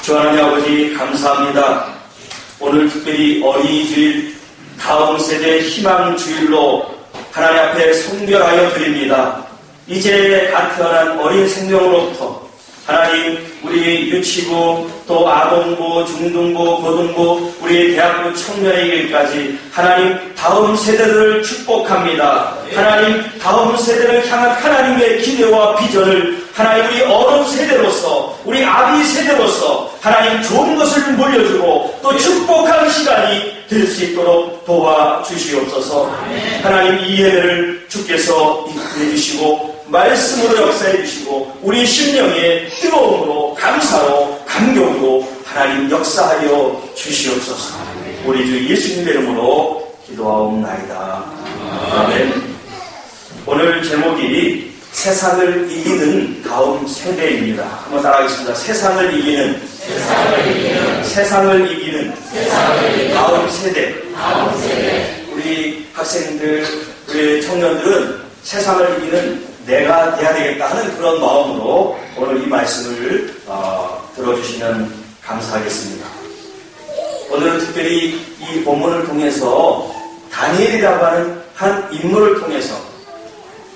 주 하나님 아버지 감사합니다. 오늘 특별히 어린이 주일, 다음 세대 희망 주일로 하나님 앞에 성결하여 드립니다. 이제 갓 태어난 어린 생명으로부터 하나님 우리 유치부 또 아동부, 중등부, 고등부, 우리 대학부 청년에게까지 하나님 다음 세대들을 축복합니다. 하나님 다음 세대를 향한 하나님의 기대와 비전을 하나님 우리 어른 세대로서 우리 아비 세대로서 하나님 좋은 것을 물려주고 또 축복하는 시간이 될 수 있도록 도와주시옵소서. 하나님 이 예배를 주께서 이끌어 주시고 말씀으로 역사해 주시고 우리 심령의 뜨거움으로 감사로 감격으로 하나님 역사하여 주시옵소서. 우리 주 예수님의 이름으로 기도하옵나이다. 아멘. 오늘 제목이 세상을 이기는 다음 세대입니다. 한번 따라하겠습니다. 세상을 이기는 다음 세대. 우리 학생들, 우리 청년들은 세상을 이기는 내가 돼야 되겠다 하는 그런 마음으로 오늘 이 말씀을 들어주시면 감사하겠습니다. 오늘은 특별히 이 본문을 통해서 다니엘이라고 하는 한 인물을 통해서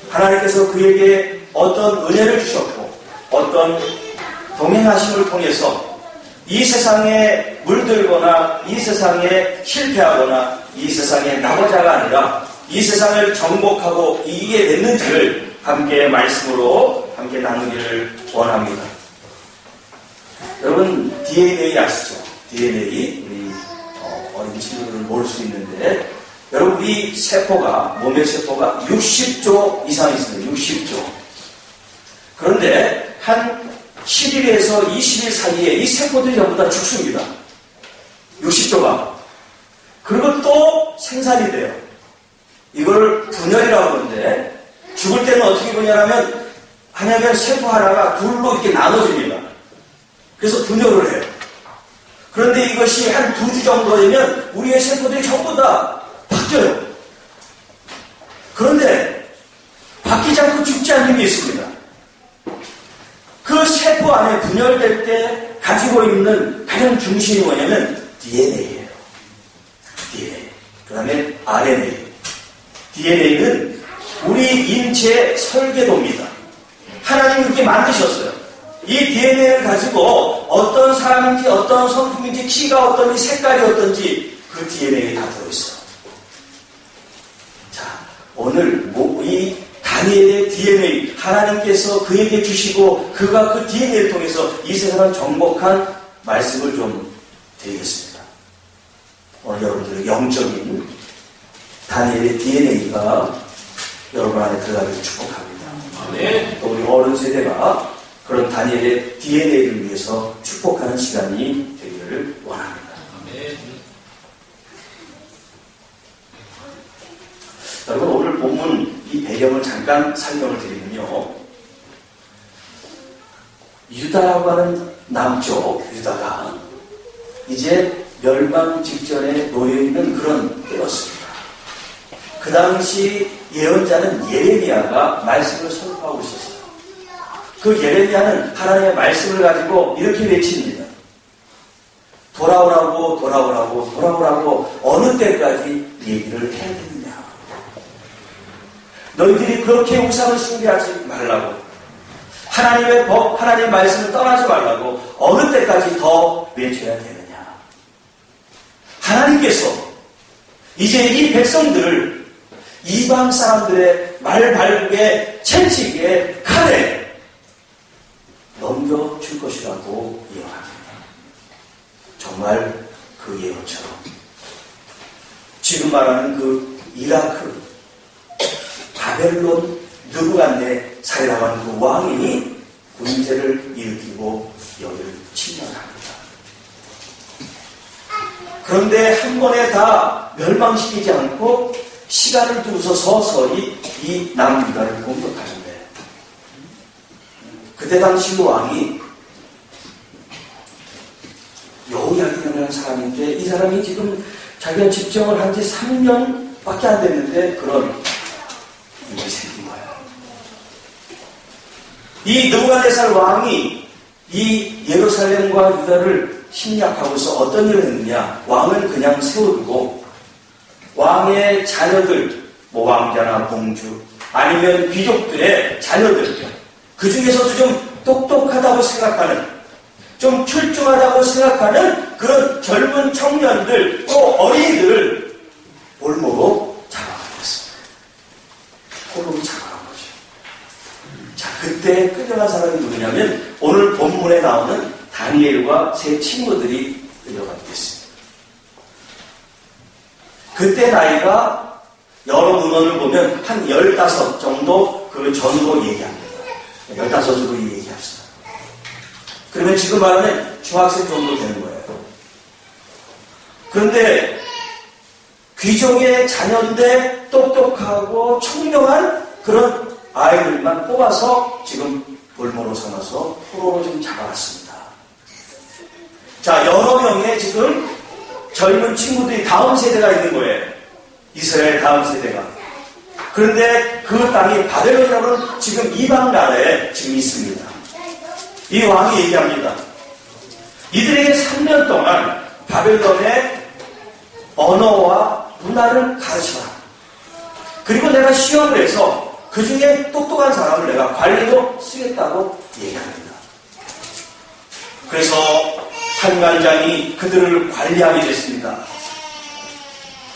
하나님께서 그에게 어떤 은혜를 주셨고 어떤 동행하심을 통해서 이 세상에 물들거나 이 세상에 실패하거나 이 세상에 나머자가 아니라 이 세상을 정복하고 이기게 됐는지를 함께 말씀으로 함께 나누기를 원합니다. 여러분 DNA 아시죠? DNA 우리 어린 친구들은 모를 수 있는데 여러분 우리 세포가 몸의 세포가 60조 이상 있습니다. 60조. 그런데 한 10일에서 20일 사이에 이 세포들이 전부 다 죽습니다. 60조가. 그리고 또 생산이 돼요. 이걸 분열이라고 하는데 죽을 때는 어떻게 분열하면 하냐면 세포 하나가 둘로 이렇게 나눠집니다. 그래서 분열을 해요. 그런데 이것이 한 2주 정도 되면 우리의 세포들이 전부 다 바뀌어요. 그런데 바뀌지 않고 죽지 않는 게 있습니다. 그 세포 안에 분열될 때 가지고 있는 가장 중심이 뭐냐면 DNA예요. DNA. 그 다음에 RNA. DNA는 우리 인체의 설계도입니다. 하나님이 그렇게 만드셨어요. 이 DNA를 가지고 어떤 사람인지 어떤 성품인지 키가 어떤지 색깔이 어떤지 그 DNA에 다 들어있어요. 자, 오늘 이 다니엘의 DNA 하나님께서 그에게 주시고 그가 그 DNA를 통해서 이 세상을 정복한 말씀을 좀 드리겠습니다. 오늘 여러분들의 영적인 다니엘의 DNA가 여러분 안에 들어가기를 축복합니다. 또 우리 어른 세대가 그런 다니엘의 DNA를 위해서 축복하는 시간이 되기를 원합니다. 여러분 오늘 본문 이 배경을 잠깐 설명을 드리면요. 유다라고 하는 남쪽 유다가 이제 멸망 직전에 놓여있는 그런 때였습니다. 그 당시 예언자는 예레미야가 말씀을 선포하고 있었어요. 그 예레미야는 하나님의 말씀을 가지고 이렇게 외칩니다. 돌아오라고 돌아오라고 돌아오라고 어느 때까지 얘기를 해야 되느냐. 너희들이 그렇게 우상을 숭배하지 말라고. 하나님의 법, 하나님의 말씀을 떠나지 말라고 어느 때까지 더 외쳐야 되느냐. 하나님께서 이제 이 백성들을 이방 사람들의 말발굽에 채찍에 칼에 넘겨줄 것이라고 예언합니다. 정말 그 예언처럼 지금 말하는 그 이라크 바벨론 느부갓네살이라고 하는 그 왕이 군세를 일으키고 여기를 침략합니다. 그런데 한 번에 다 멸망시키지 않고 시간을 두고서 서서히 이 남유다를 공격하는데 그때 당시 그 왕이 여호야긴이라는 사람인데 이 사람이 지금 자기가 집정을 한 지 3년밖에 안 됐는데 그런 일이 생긴 거예요. 이 느부갓네살 왕이 이 예루살렘과 유다를 침략하고서 어떤 일을 했느냐? 왕을 그냥 세워두고 왕의 자녀들, 뭐 왕자나 공주, 아니면 귀족들의 자녀들, 그 중에서도 좀 똑똑하다고 생각하는, 좀 출중하다고 생각하는 그런 젊은 청년들, 또 어린이들 올모로 잡아갔습니다. 포로로 잡아간 거죠. 자, 그때 끌려간 사람이 누구냐면 오늘 본문에 나오는 다니엘과 세 친구들이 끌려가게 됐습니다. 그때 나이가 여러 문헌을 보면 한 15 정도 그 전으로 얘기합니다. 15으로 얘기합시다. 그러면 지금 말하면 중학생 정도 되는 거예요. 그런데 귀족의 자녀인데 똑똑하고 총명한 그런 아이들만 뽑아서 지금 볼모로 삼아서 포로로 좀 잡아갔습니다. 자, 여러 명의 지금 젊은 친구들이 다음 세대가 있는 거예요. 이스라엘 다음 세대가. 그런데 그 땅이 바벨론이라는 지금 이방 나라에 지금 있습니다. 이 왕이 얘기합니다. 이들에게 3년 동안 바벨론의 언어와 문화를 가르쳐라. 그리고 내가 시험을 해서 그 중에 똑똑한 사람을 내가 관리로 쓰겠다고 얘기합니다. 그래서 판관장이 그들을 관리하게 됐습니다.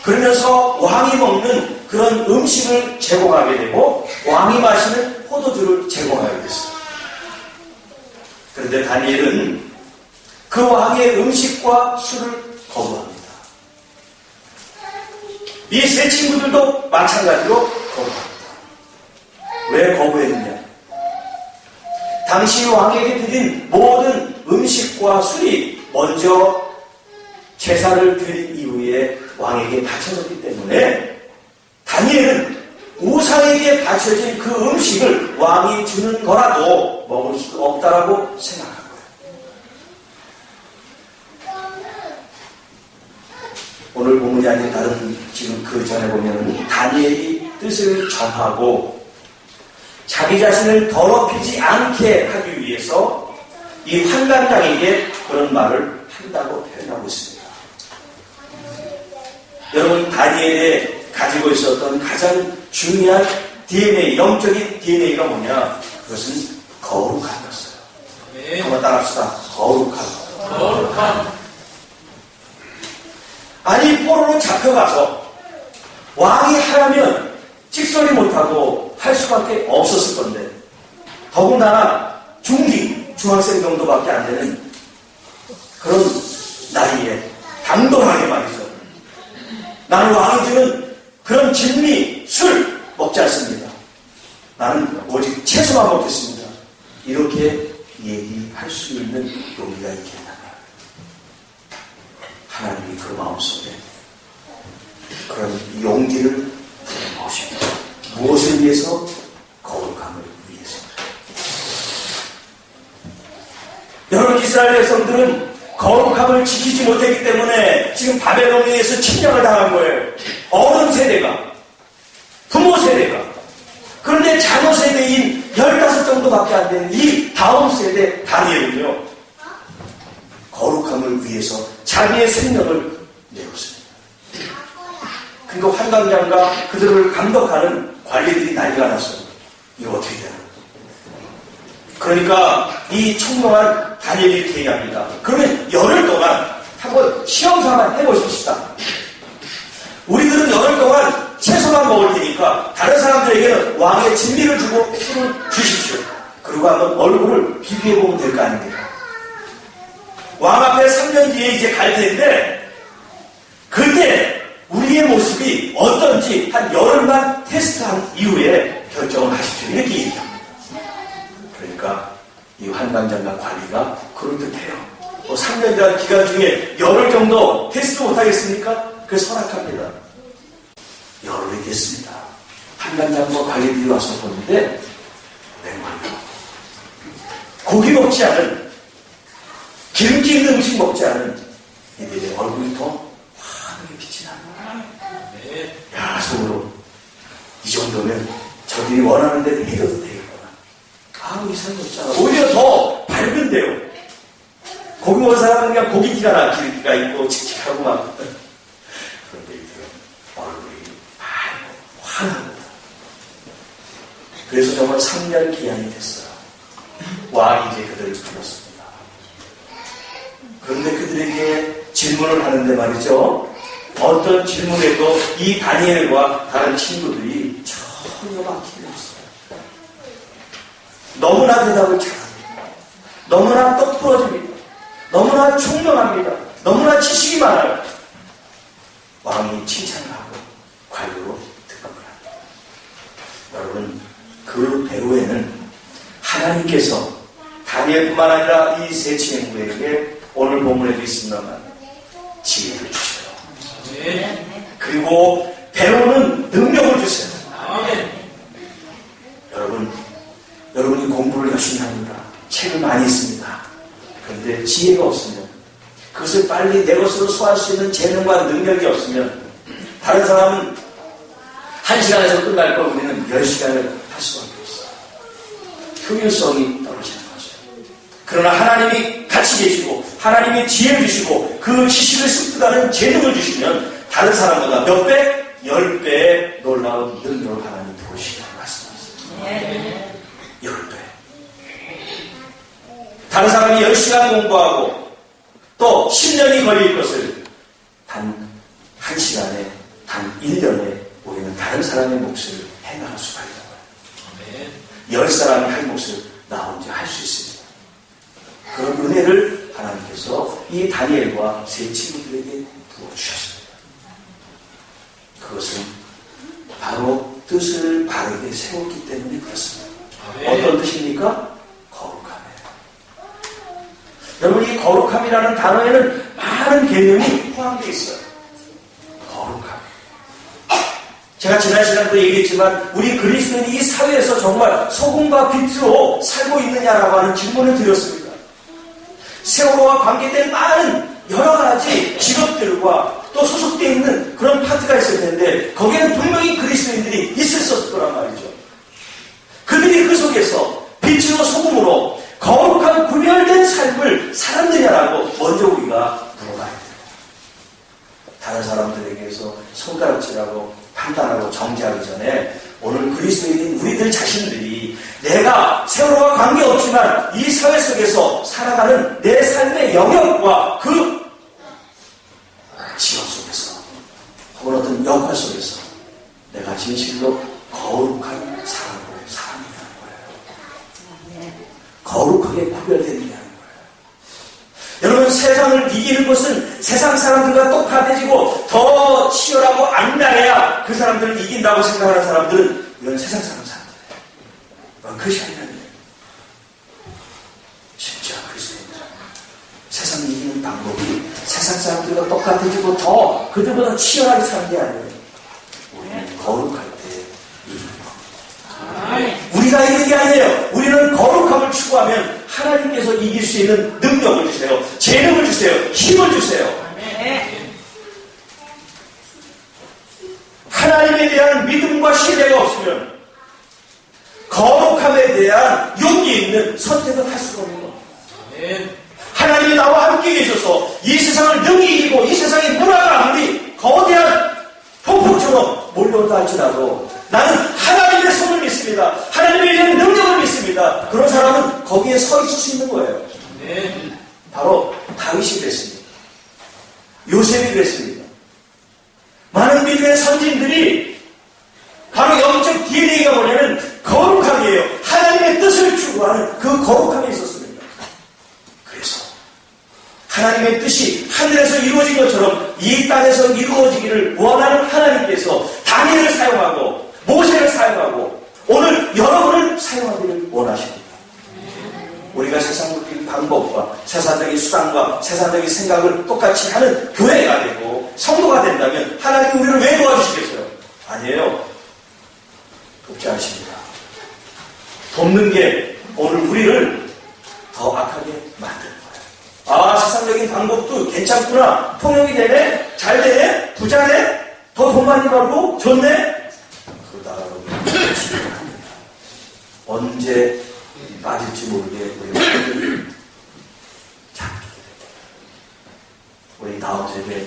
그러면서 왕이 먹는 그런 음식을 제공하게 되고 왕이 마시는 포도주를 제공하게 됐습니다. 그런데 다니엘은 그 왕의 음식과 술을 거부합니다. 이 세 친구들도 마찬가지로 거부합니다. 왜 거부했느냐? 당시 왕에게 드린 모든 음식과 술이 먼저 제사를 드린 이후에 왕에게 바쳐졌기 때문에 다니엘은 우상에게 바쳐진 그 음식을 왕이 주는 거라도 먹을 수 없다라고 생각한 거예요. 오늘 본문이 아닌 다른 지금 그 전에 보면 다니엘이 뜻을 정하고 자기 자신을 더럽히지 않게 하기 위해서 이 환관장에게 그런 말을 한다고 표현하고 있습니다. 여러분, 다니엘에 가지고 있었던 가장 중요한 DNA, 영적인 DNA가 뭐냐? 그것은 거룩한 것이었어요. 네. 한번 따라합시다. 거룩한 것. 거룩한. 아니, 포로로 잡혀가서 왕이 하라면 찍소리 못하고 할 수밖에 없었을 건데, 더군다나 중학생 정도밖에 안 되는 그런 나이에 당돌하게 말이죠. 나는 왕이 주는 그런 진미, 술 먹지 않습니다. 나는 오직 채소만 먹겠습니다. 이렇게 얘기할 수 있는 용기가 있겠나. 하나님이 그 마음속에 그런 용기를 부어주십니다. 무엇을 위해서? 거룩함을 위해서. 여러분, 이스라엘 백성들은 거룩함을 지키지 못했기 때문에 지금 바벨론에 의해서 침략을 당한 거예요. 어른 세대가, 부모 세대가. 그런데 자녀 세대인 15 정도밖에 안 되는 이 다음 세대 다니엘은요, 거룩함을 위해서 자기의 생명을 내었습니다. 그러니까 환관장과 그들을 감독하는 관리들이 난리가 났어요. 이거 어떻게 되나? 그러니까 이 총명한 다니엘이 이렇게 얘기합니다. 그러면 열흘 동안 한번 시험삼아 해보십시다. 우리들은 열흘 동안 채소만 먹을 테니까 다른 사람들에게는 왕의 진미를 주고 술을 주십시오. 그리고 한번 얼굴을 비교해보면 될 거 아닙니까? 왕 앞에 3년 뒤에 이제 갈 텐데 그때 우리의 모습이 어떤지 한 열흘만 테스트한 이후에 결정을 하십시오. 이렇게 얘기합니다. 그러니까 이 환관장과 관리가 그럴듯해요. 3년이라는 기간 중에 열흘 정도 테스트 못하겠습니까? 그래서 허락합니다. 열흘이 됐습니다. 환관장과 관리들이 와서 보는데 맹만요. 고기 먹지 않은, 기름기 있는 음식 먹지 않은 이들의 얼굴이 더 환하게 빛이 나는 거예요. 야, 속으로 이 정도면 저들이 원하는 대로 해줘도 되겠구나. 아무 이상이 없잖아. 오히려 더 밝은데요. 고기 먹은 사람은 그냥 고기티가 나, 기름기가 있고 칙칙하고 막. 그런데 이들은 얼굴이 많이 환합니다. 그래서 정말 3년 기한이 됐어요. 왕이 이제 그들을 불렀습니다. 그런데 그들에게 질문을 하는데 말이죠. 어떤 질문에도 이 다니엘과 다른 친구들이 전혀 막힘이 없어요. 너무나 대답을 잘합니다. 너무나 똑부러집니다. 너무나 총명합니다. 너무나 지식이 많아요. 왕이 칭찬을 하고 관료로 등극을 합니다. 여러분, 그 배후에는 하나님께서 다니엘뿐만 아니라 이 세 친구에게 오늘 본문에도 있습니다만 지혜를 주세요. 그리고 배우는 능력을 주세요. 여러분이 공부를 열심히 합니다. 책을 많이 읽습니다. 그런데 지혜가 없으면, 그것을 빨리 내 것으로 소화할 수 있는 재능과 능력이 없으면, 다른 사람은 1시간에서 끝날 걸 우리는 10시간을 할 수밖에 없어요. 효율성이 떨어지는 거죠. 그러나 하나님이 같이 계시고 하나님이 지혜를 주시고 그 지식을 습득하는 재능을 주시면 다른 사람보다 몇 배? 10배의 놀라운 능력을 하나님 부으시다고 말씀하셨습니다. 10배. 다른 사람이 10시간 공부하고 또 10년이 걸릴 것을 단 1시간에, 단 1년에 우리는 다른 사람의 몫을 해나갈 수가 있는 거예요. 10사람이 할 몫을 나 혼자 할 수 있습니다. 그런 은혜를 하나님께서 이 다니엘과 세 친구들에게 부어주셨습니다. 그것은 바로 뜻을 바르게 세웠기 때문에 그렇습니다. 어떤 뜻입니까? 거룩함이에요. 여러분, 이 거룩함이라는 단어에는 많은 개념이 포함되어 있어요. 거룩함. 제가 지난 시간에도 얘기했지만 우리 그리스도인이 이 사회에서 정말 소금과 빛으로 살고 있느냐라고 하는 질문을 드렸습니다. 세월호와 관계된 많은 여러 가지 직업들과 또 소속되어 있는 그런 파트가 있을 텐데 거기에는 분명히 그리스도인들이 있을 거란 말이죠. 그들이 그 속에서 빛으로 소금으로 거룩한 구별된 삶을 살았느냐라고 먼저 우리가 물어봐야 돼요. 다른 사람들에게서 손가락질하고 판단하고 정죄하기 전에 오늘 그리스도인인 우리들 자신들이 내가 세월호와 관계없지만 이 사회 속에서 살아가는 내 삶의 영역과 그 지역 속에서 혹은 어떤 역할 속에서 내가 진실로 거룩한 사람으로 살아가는 거예요. 거룩하게 구별되느냐는 거예요. 여러분, 세상을 이기는 것은 세상 사람들과 똑같아지고 더 치열하고 악랄해야 그 사람들을 이긴다고 생각하는 사람들은 이건 세상 사람들이에요. 그것이 아니라면 진짜 그리스도인들 세상을 이기는 방법이 세상 사람들과 똑같아지고 더 그들보다 치열하게 사는 게 아니에요. 우리는 거룩할 때 이기는 겁니다. 우리가 이기는 게 아니에요. 우리는 거룩함을 추구하면 하나님께서 이길 수 있는 능력을 주세요. 재능을 주세요. 힘을 주세요. 하나님에 대한 믿음과 신뢰가 없으면 거룩함에 대한 용기 있는 선택을 할 수가 없는 겁니다. 하나님이 나와 함께 계셔서 이 세상을 능히 이기고 이 세상의 문화가 아무리 거대한 폭풍처럼 몰려온다 할지라도 나는 하나님의 손을 믿습니다. 하나님에 대한 능력을 믿습니다. 그런 사람은 거기에 서 있을 수 있는 거예요. 바로 다윗이 그랬습니다. 요셉이 그랬습니다. 많은 믿음의 선진들이 바로 영적 DNA가 뭐냐면 거룩함이에요. 하나님의 뜻을 추구하는 그 거룩함이 있었습니다. 그래서 하나님의 뜻이 하늘에서 이루어진 것처럼 이 땅에서 이루어지기를 원하는 하나님께서 다니엘을 사용하고 모세를 사용하고 오늘 여러분을 사용하기를 원하십니다. 우리가 세상적인 방법과 세상적인 수단과 세상적인 생각을 똑같이 하는 교회가 되고 성도가 된다면 하나님이 우리를 왜 도와주시겠어요? 아니에요. 돕지 않으십니다. 돕는 게 오늘 우리를 더 악하게 만드는 거예요. 아, 세상적인 방법도 괜찮구나. 통용이 되네? 잘 되네? 부자네? 더 돈 많이 벌고? 좋네? 그러다가 언제 빠질지 모르게 우리가 잡히게 됩니다. 다음 세대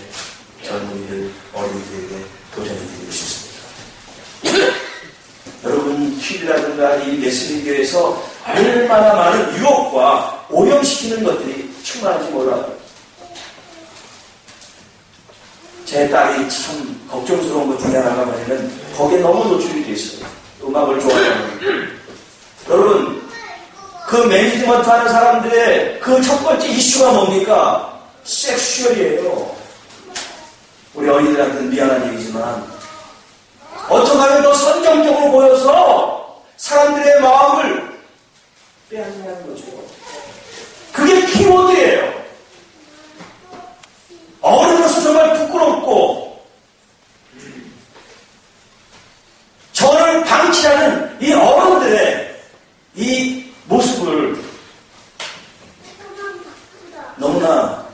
젊은이들, 어린이들에게 도전해드리고 싶습니다. 여러분, TV라든가 이 메시지교에서 얼마나 많은 유혹과 오염시키는 것들이 충만한지 몰라요. 제 딸이 참 걱정스러운 것 중에 하나가 뭐냐면 거기에 너무 노출이 돼 있어요. 음악을 좋아하는. 여러분, 그 매니지먼트 하는 사람들의 그 첫 번째 이슈가 뭡니까? 섹슈얼이에요. 우리 어린이들한테는 미안한 얘기지만 어떻게 하면 더 선정적으로 보여서 사람들의 마음을 빼앗느냐는 거죠. 그게 키워드예요. 어른으로서 정말 부끄럽고 저를 방치하는 이 어른들의 이 모습을 너무나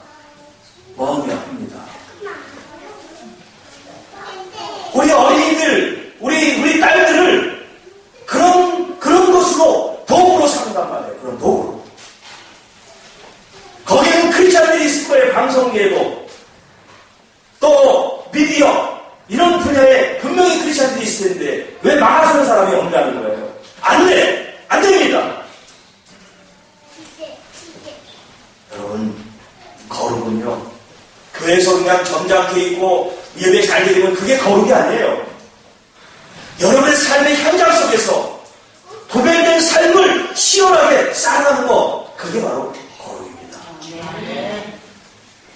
마음이 아픕니다. 우리 어린이들, 우리 딸들을 그런 것으로 도구로 삼는단 말이에요. 그런 도구로. 거기에는 크리스찬들이 있을 거예요. 방송계에도. 또 미디어 이런 분야에 분명히 크리스찬들이 있을 텐데 왜 막아서는 사람이 없냐는 거예요. 안 돼! 안 됩니다! 여러분, 거룩은요, 교회에서 그냥 점잖게 있고 예배 잘 드리면 그게 거룩이 아니에요. 여러분의 삶의 현장 속에서 도배된 삶을 시원하게 쌓아가는 거, 그게 바로 거룩입니다.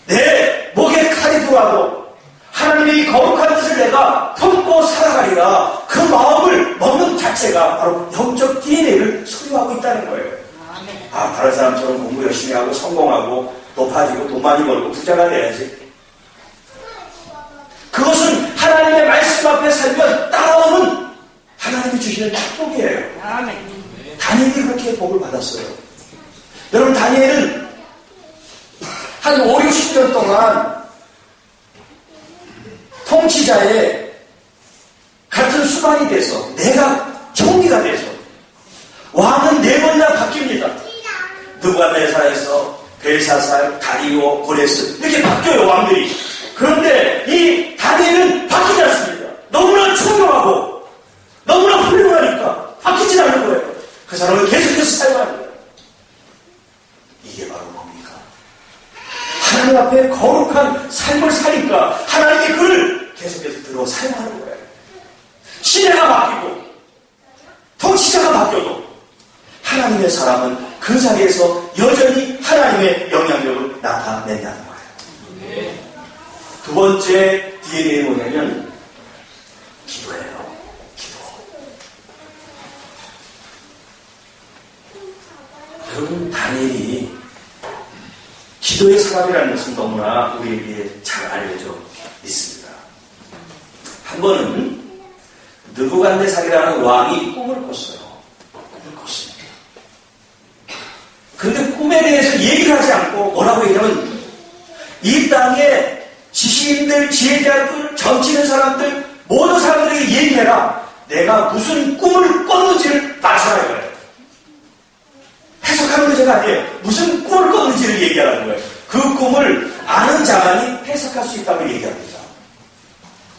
내 목에 칼이 들어와도 하나님의 이 거룩한 뜻을 내가 품고 살아가리라, 그 마음을 먹는 자체가 바로 영적 DNA를 소유하고 있다는 거예요. 아, 다른 사람처럼 공부 열심히 하고 성공하고 높아지고 돈 많이 벌고 부자가 돼야지. 그것은 하나님의 말씀 앞에 살면 따라오는 하나님이 주시는 축복이에요. 다니엘이 그렇게 복을 받았어요. 여러분, 다니엘은 한 5, 60년 동안 통치자의 같은 수반이 돼서 내가 총리가 돼서 왕은 4번이나 바뀝니다. 느부갓네살에서 벨사살, 다리오, 고레스 이렇게 바뀌어요, 왕들이. 그런데 이 다니엘은 바뀌지 않습니다. 너무나 총명하고 너무나 훌륭하니까 바뀌지 않는 거예요. 그 사람을 계속해서 사용하는 거예요. 이게 바로 뭡니까? 하나님 앞에 거룩한 삶을 사니까 하나님이 그를 계속해서 들어 사용하는 거예요. 시대가 바뀌고 통치자가 바뀌어도 하나님의 사람은 그 자리에서 여전히 하나님의 영향력을 나타낸다는 거예요. 두 번째 DNA는 뭐냐면 기도예요. 기도. 여러분, 다니엘이 기도의 사람이라는 것은 너무나 우리에게 잘 알려져 있습니다. 한 번은 느부갓네살이라는 왕이 꿈을 꿨어요. 꿈을 꿨습니다. 그런데 꿈에 대해서 얘기를 하지 않고 뭐라고 얘기하면 이 땅에 지식인들, 지혜자들, 점치는 사람들, 모든 사람들에게 얘기해라. 내가 무슨 꿈을 꿨는지를 맞춰라 이거예요. 해석하는 문제가 아니에요. 무슨 꿈을 꿨는지를 얘기하라는 거예요. 그 꿈을 아는 자만이 해석할 수 있다고 얘기합니다.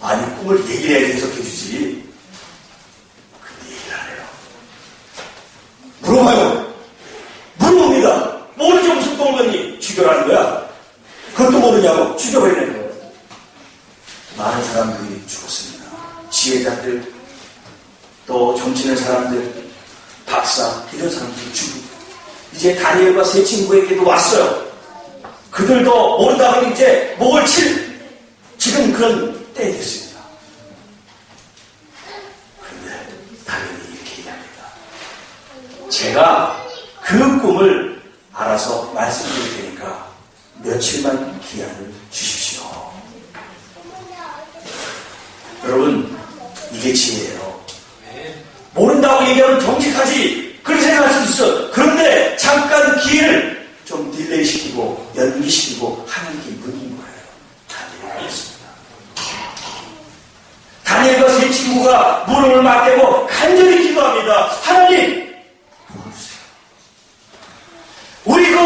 아니, 꿈을 얘기를 해야 해석해 주지. 근데 얘기를 안 해요. 물어봐요. 물어봅니다. 모르죠. 무슨 꿈을 꿨니? 죽여라는 거야. 그것도 모르냐고 죽여버리는 거예요. 많은 사람들이 죽었습니다. 지혜자들, 또 정치는 사람들, 박사, 이런 사람들이 죽고, 이제 다니엘과 세 친구에게도 왔어요. 그들도 모른다고 이제 목을 칠 지금 그런 때에 됐습니다. 그런데 다니엘이 이렇게 얘기합니다. 제가 그 꿈을 알아서 말씀드릴 테니까 며칠만 기한을 주십시오. 여러분, 이게 지혜예요. 모른다고 얘기하면 정직하지, 그렇게 생각할 수 있어. 그런데 잠깐 기회를 좀 딜레이 시키고 연기시키고 하나님께 묻는 거예요. 다니엘이 그랬습니다. 다니엘과 세 친구가 무릎을 맞대고 간절히 기도합니다. 하나님, 도와주세요. 우리 그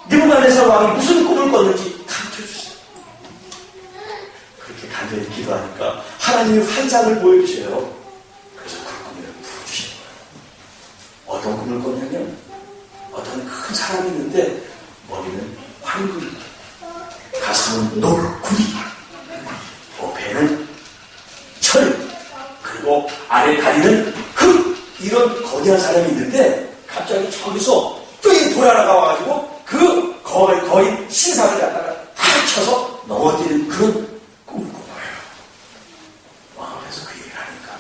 느부갓네살 왕이 무슨 꿈을 꿨는지 가르쳐주세요. 하나님이 환상을 보여주셔요. 그래서 그 꿈을 풀어주시는 거예요. 어떤 꿈을 꿨냐면 어떤 큰 사람이 있는데 머리는 황금, 가슴은 노구리, 배는 철, 그리고 아래 다리는 흙, 이런 거대한 사람이 있는데 갑자기 저기서 뚱이 돌아나가 와가지고 그 거의 신상을 갖다가 탁 쳐서 넘어뜨리는 그런 꿈을 꾼 거예요. 그래서 그 얘기를 하니까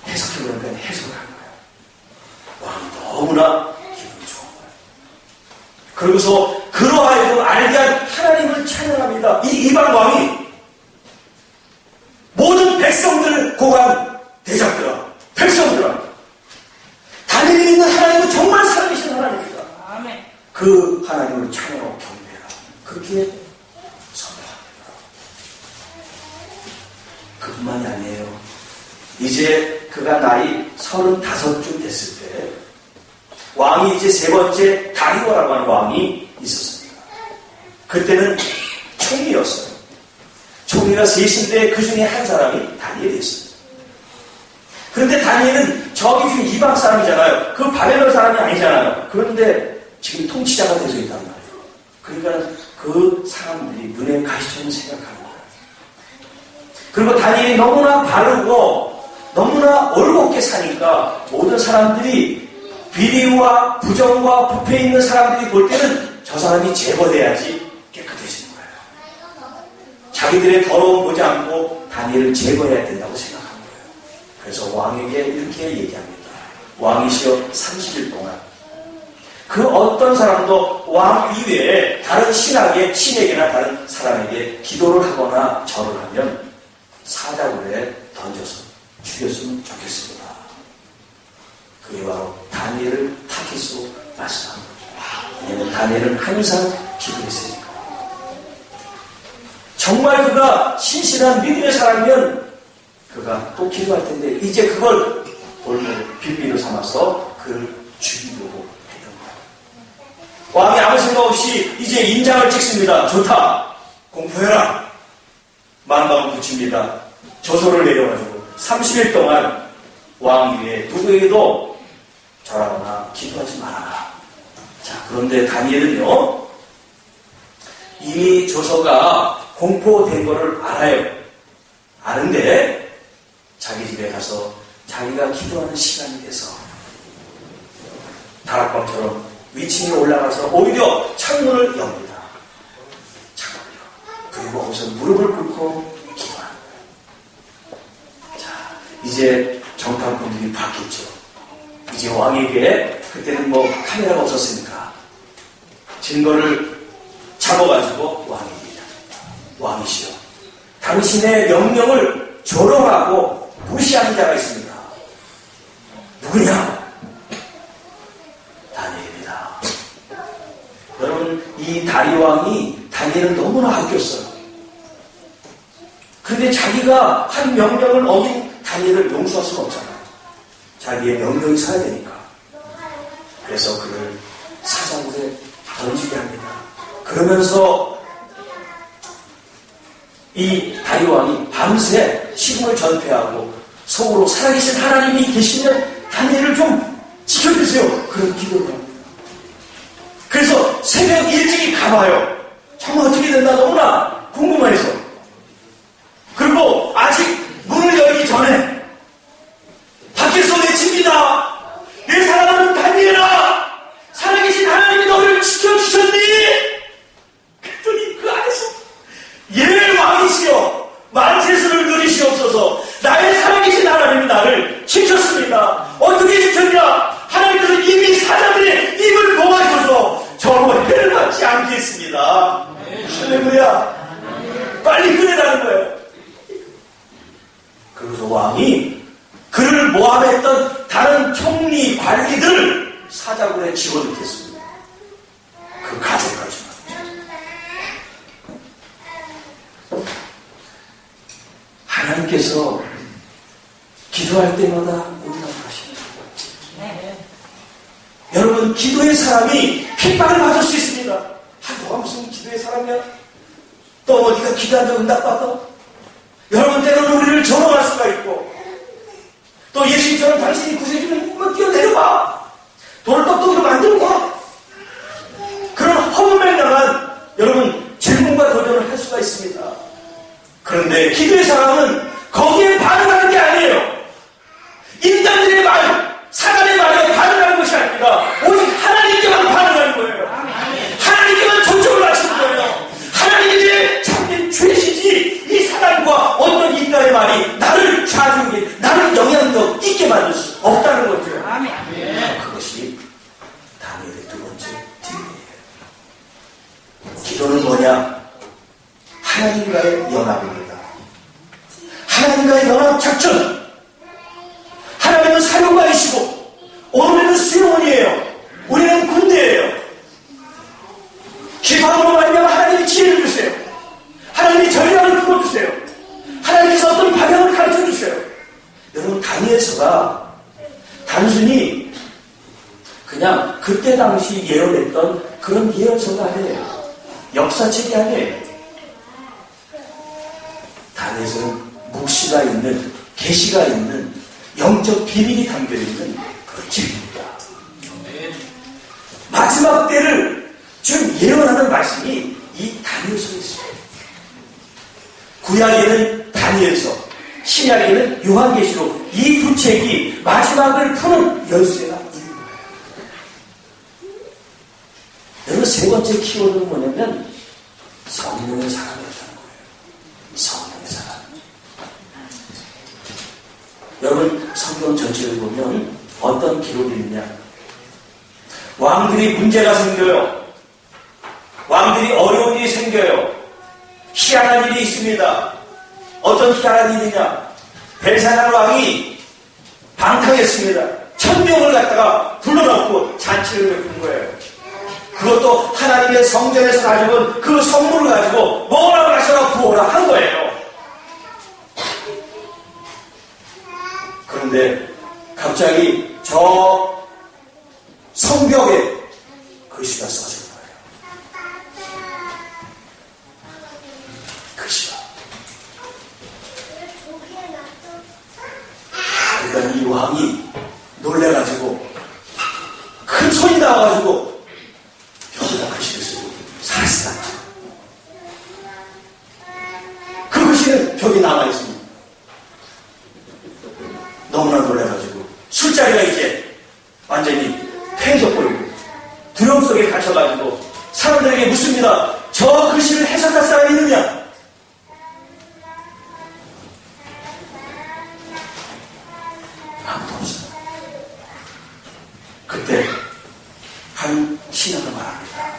해석해보니까 해석을 한 거예요. 너무나 기분이 좋은 거예요. 그러고서 그러하여금 알게 한 하나님을 찬양합니다. 이 이방 왕이 모든 백성들 고관 대장들아, 백성들아, 다니엘이 믿는 하나님은 정말 살아계신 하나님이다. 아멘. 그 하나님을 찬양하고 경배해라. 그렇게 선포합니다. 그뿐만이 아니에요. 이제 그가 나이 35쯤 됐을 때 왕이 이제 세 번째 다리오라고 하는 왕이 있었습니다. 그때는 총리였어요. 총리가 셋인데 그 중에 한 사람이 다니엘이었어요. 그런데 다니엘은 저기 지금 이방 사람이잖아요. 그 바벨론 사람이 아니잖아요. 그런데 지금 통치자가 되어 있단 말이에요. 그러니까 그 사람들이 눈에 가시처럼 생각하는 거예요. 그리고 다니엘이 너무나 바르고 너무나 올곧게 사니까 모든 사람들이 비리와 부정과 부패 있는 사람들이 볼 때는 저 사람이 제거돼야지 깨끗해지는 거예요. 자기들의 더러움 보지 않고 다니엘을 제거해야 된다고 생각한 거예요. 그래서 왕에게 이렇게 얘기합니다. 왕이시여 30일 동안 그 어떤 사람도 왕 이외에 다른 신에게나 다른 사람에게 기도를 하거나 절을 하면 사자굴에 던져서 죽였으면 좋겠습니다. 그게 바로 다니엘을 타깃으로 말씀한 거죠. 왜냐하면 다니엘은 항상 기도했으니까. 정말 그가 신실한 믿음의 사람이면 그가 또 기도할 텐데 이제 그걸 빌미로 삼아서 그를 죽이려고 했던 거예요. 왕이 아무 생각 없이 이제 인장을 찍습니다. 좋다. 공포해라. 만방을 붙입니다. 조서를 내려가지고 30일 동안 왕 위에 누구에게도 절하거나 기도하지 말아라. 자, 그런데 다니엘은요, 이미 조서가 공포된 거를 알아요. 아는데 자기 집에 가서 자기가 기도하는 시간이 돼서 다락방처럼 위층에 올라가서 오히려 창문을 엽니다. 창문을. 그리고 거기서 무릎을 꿇고 기도하는 거예요. 자, 이제 정탐꾼들이 바뀌었죠. 이제 왕에게 그때는 뭐 카메라가 없었으니까 증거를 잡아가지고 왕에게 왕이시여, 당신의 명령을 조롱하고 무시하는 자가 있습니다. 누구냐? 다니엘입니다. 여러분, 이 다리왕이 다니엘을 너무나 아꼈어요. 그런데 자기가 한 명령을 어긴 다니엘을 용서할 수는 없잖아요. 자기의 명령이 서야 되니까. 그래서 그를 사자굴에 던지게 합니다. 그러면서 이 다리왕이 밤새 식음을 전폐하고 속으로 살아계신 하나님이 계시면 다니엘을 좀 지켜주세요. 그런 기도를 합니다. 그래서 새벽 일찍이 가봐요. 정말 어떻게 된다 너무나 궁금해서. 그리고 아직 문을 열기 전에 밖에서 외칩니다. 내 사랑하는 다니엘아, 살아계신 하나님이 너를 지켜주셨니? 그랬더니 그 안에서 예 왕이시여, 만세수를 누리시옵소서. 나의 살아계신 하나님이 나를 지켰습니다. 어떻게 지켰냐? 하나님께서 이미 사자들의 입을 모아줘서 저로 해를 받지 않게 했습니다. 할렐루야. 빨리 끊으라는 거예요. 그래서 왕이 그를 모함했던 다른 총리 관리들을 사자굴에 집어넣겠습니다. 그 가족까지. 하나님께서 기도할 때마다 응답하십니다. 여러분, 기도의 사람이 핍박을 받을 수 있습니다. 너가 무슨 기도의 사람이야? 또 어디가 기도하는데 응답받아? 여러분, 때로는 우리를 조롱할 수가 있고, 또 예수님처럼 당신이 구세주면 한번 뛰어내려봐, 돌을 떡떡이로 만들고 와, 그런 험맹랑한 여러분 질문과 도전을 할 수가 있습니다. 그런데 기도의 사람은 거기에 반응하는 게 아니에요. 인간들의 말, 사단의 말에 반응하는 것이 아니라 오직 하나님께만 반응하는 거예요. 하나님께만 초점을 맞추는 거예요. 하나님의 참된 죄시지 이 사단과 어떤 인간의 말이 나를 좌지우게, 나를 영향력 있게 만들 수 없다는 거죠. 그것이 다니엘의 두 번째 뒷이에요. 기도는 뭐냐? 하나님과의 연합입니다. 하나님과의 연합 작전. 하나님은 사령관이시고 오늘은 수용원이에요. 우리는 군대예요. 기도함으로 말미암아 하나님이 지혜를 주세요. 하나님이 전략을 풀어주세요. 하나님께서 어떤 방향을 가르쳐주세요. 여러분, 다니엘서가 단순히 그냥 그때 당시 예언했던 그런 예언서가 아니에요. 역사책이 아니에요. 다니엘서는 묵시가 있는, 계시가 있는, 영적 비밀이 담겨있는 그런 책입니다. 마지막 때를 지금 예언하는 말씀이 이 다니엘서에 있어요. 구약에는 다니엘서, 신약에는 요한계시록, 이 두 책이 마지막을 푸는 열쇠가 있는 거예요. 여러분, 세 번째 키워드는 뭐냐면 성령의 사람이었다는 거예요. 성령의 사람. 여러분, 성경 전체를 보면 어떤 기록이 있냐? 왕들이 문제가 생겨요. 왕들이 어려운 일이 생겨요. 희한한 일이 있습니다. 어떤 희한한 일이냐? 벨사살 왕이 방탕했습니다. 1000명을 갖다가 불러놓고 잔치를 베푼 거예요. 그것도 하나님의 성전에서 가져온 그 성물을 가지고 먹으라 마셔라 부어라 한 거예요. 그런데 갑자기 저 성벽에 글씨가 써진 거예요. 글씨가. 그러니까 이 왕이 놀래가지고 큰 소리 나와가지고 벽에다 글씨를 쓰고 살았다. 그 글씨는 벽에 남아있습니다. 너무나 놀라가지고 술자리가 이제 완전히 폐해져버리고 두려움 속에 갇혀가지고 사람들에게 묻습니다. 저 글씨를 해석할 사람이 있느냐? 아무도 없어요. 그때 한 신하가 말합니다.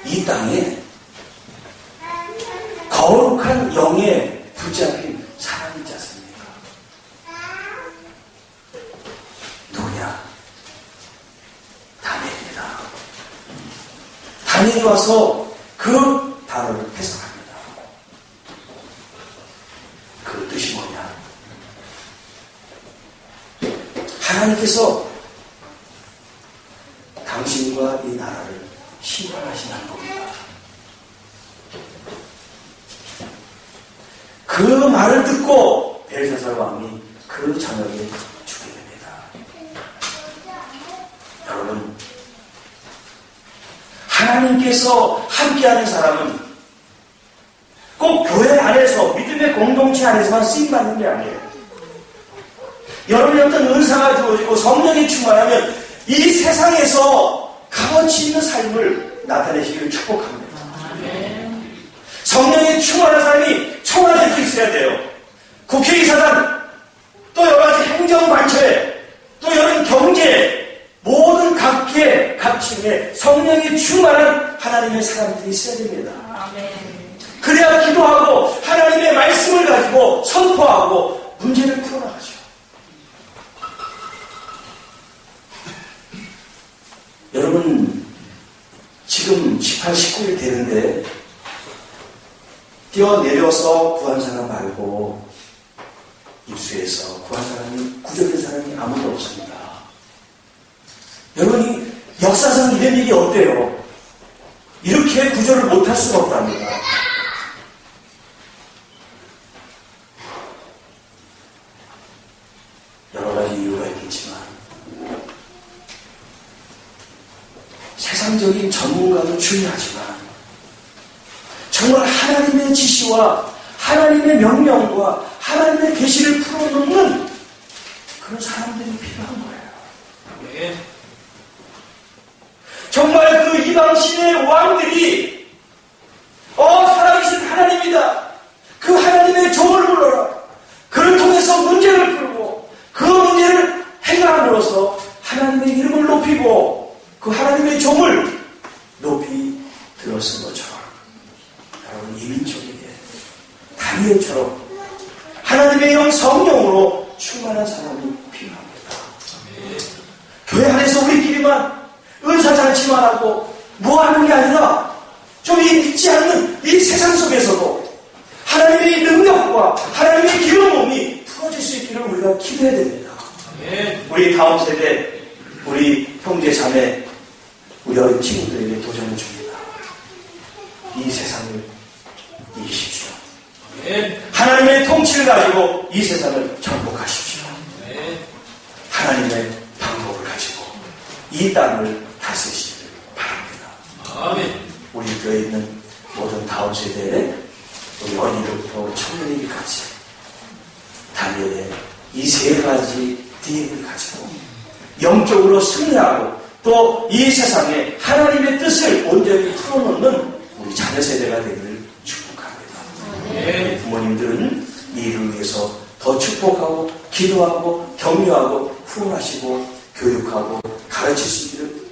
이 땅에 거룩한 영에 붙잡힌 사람이 있지 않습니까? 누구냐? 다니엘이다. 다니엘이 와서 그 단어를 해석합니다. 그 뜻이 뭐냐? 하나님께서 당신과 이 나라를 심판하시는 겁니다. 그 말을 듣고 벨사살 왕이 그 저녁에 죽게 됩니다. 여러분, 하나님께서 함께하는 사람은 꼭 교회 안에서, 믿음의 공동체 안에서만 쓰임받는 게 아니에요. 여러분이 어떤 은사가 주어지고 성령이 충만하면 이 세상에서 값어치 있는 삶을 나타내시기를 축복합니다. 성령이 충만한 사람이 청와대에 있어야 돼요. 국회의사단, 또 여러 가지 행정관처에, 또 여러 경제, 모든 각계, 각층에 성령이 충만한 하나님의 사람들이 있어야 됩니다. 그래야 기도하고 하나님의 말씀을 가지고 선포하고 문제를 풀어나가죠. 여러분, 지금 18, 19일 되는데 뛰어내려서 구한 사람 말고 입수해서 구한 사람이, 구조된 사람이 아무도 없습니다. 여러분이 역사상 이런 일이 어때요? 이렇게 구조를 못할 수가 없답니다. 세상적인 전문가도 중요하지만 정말 하나님의 지시와 하나님의 명령과 하나님의 계시를 풀어놓는 그런 사람들이 필요한 거예요. 정말 그 이방신의 왕들이 살아계신 하나님이다. 그 하나님의 종을 불러라. 그를 통해서 문제를 풀고 그 문제를 해결함으로써 하나님의 이름을 높이고 그 하나님의 종을 높이 들었은 것처럼 여러분 이 민족에게 다니엘처럼 하나님의 영 성령으로 충만한 사람이 필요합니다. 교회 안에서 우리끼리만 은사잔치만 하고 뭐 하는 게 아니라 좀 이 믿지 않는 이 세상 속에서도 하나님의 능력과 하나님의 기름음이 풀어질 수 있기를 우리가 기도해야 됩니다. 우리 다음 세대, 우리 형제 자매, 우리 어린 친구들에게 도전을 줍니다. 이 세상을 이기십시오. 하나님의 통치를 가지고 이 세상을 정복하십시오. 하나님의 방법을 가지고 이 땅을 다스리시기를 바랍니다. 우리 교회에 있는 모든 다음 세대에 우리 어린이들부터 청년이기까지 다니엘의 이 세 가지 DNA를 가지고 영적으로 승리하고 또 이 세상에 하나님의 뜻을 온전히 풀어놓는 우리 자녀 세대가 되기를 축복합니다. 부모님들은 이 일을 위해서 더 축복하고 기도하고 격려하고 후원하시고 교육하고 가르칠 수 있기를